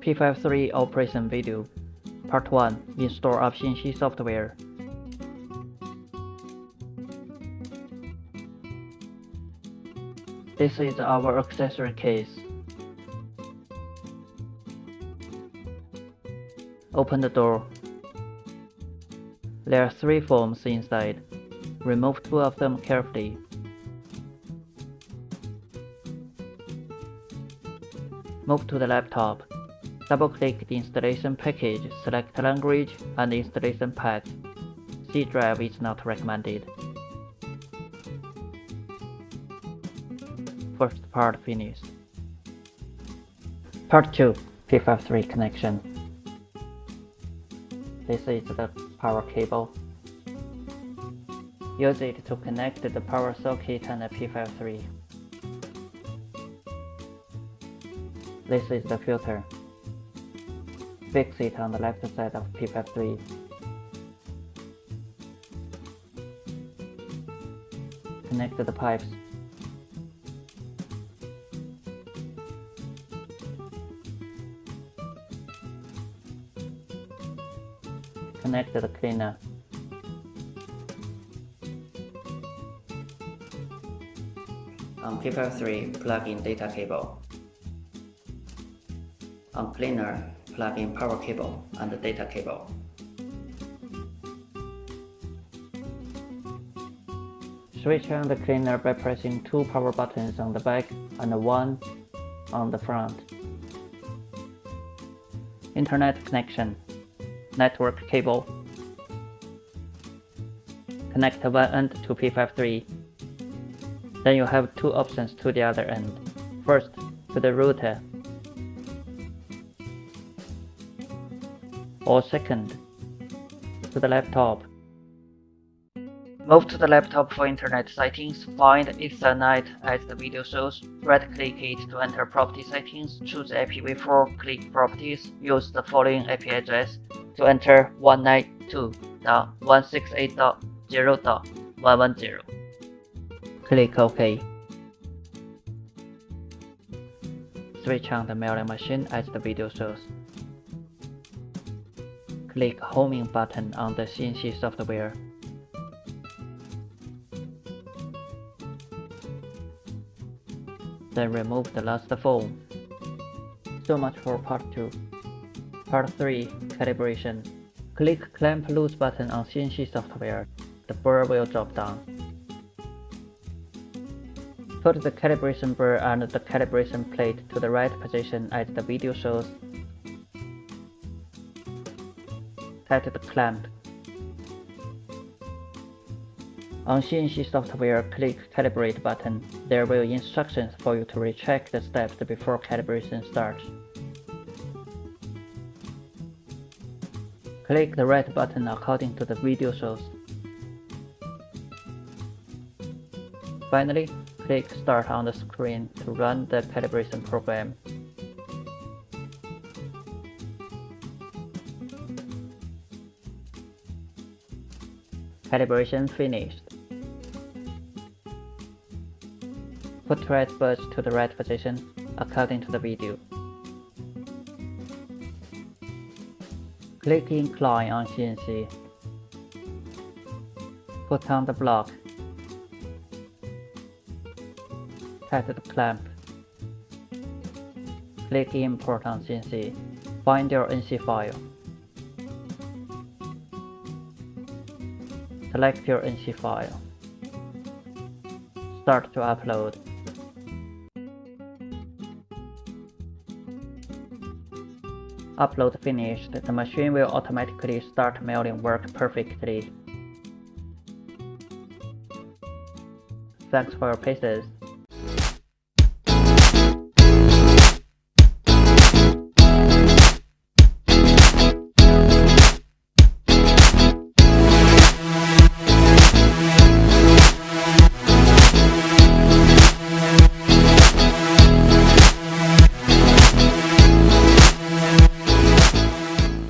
P53 operation video. Part 1. Install of Xinxi software. This is our accessory case. Open the door. There are 3 foams inside. Remove 2 of them carefully. Move to the laptop. Double-click the installation package, select language and installation path. C drive is not recommended. First part finished. Part 2. P53 connection. This is the power cable. Use it to connect the power socket and the P53. This is the filter. Fix it on the left side of P53. Connect the pipes. Connect the cleaner. On P53, plug in data cable. On cleaner, plug in power cable and the data cable. Switch on the cleaner by pressing 2 power buttons on the back and 1 on the front. Internet connection. Network cable. Connect one end to P53. Then you have 2 options to the other end. First, to the router. Or second, to the laptop. Move to the laptop for internet settings. Find Ethernet as the video shows. Right-click it to enter property settings. Choose IPv4. Click properties. Use the following IP address to enter 192.168.0.110. Click OK. Switch on the mailing machine as the video shows. Click Homing button on the Xinxi software. Then remove the last foam. So much for part 2. Part 3. Calibration. Click Clamp Loose button on Xinxi software. The burr will drop down. Put the calibration burr and the calibration plate to the right position as the video shows. Set the clamp. On Xinxi software, click Calibrate button. There will be instructions for you to recheck the steps before calibration starts. Click the right button according to the video shows. Finally, click Start on the screen to run the calibration program. Calibration finished. Put right buds to the right position according to the video. Click Incline on Xinxi. Put on the block. Set the clamp. Click Import on Xinxi. Find your NC file. Select your NC file. Start to upload. Upload finished. The machine will automatically start mailing work perfectly. Thanks for your patience.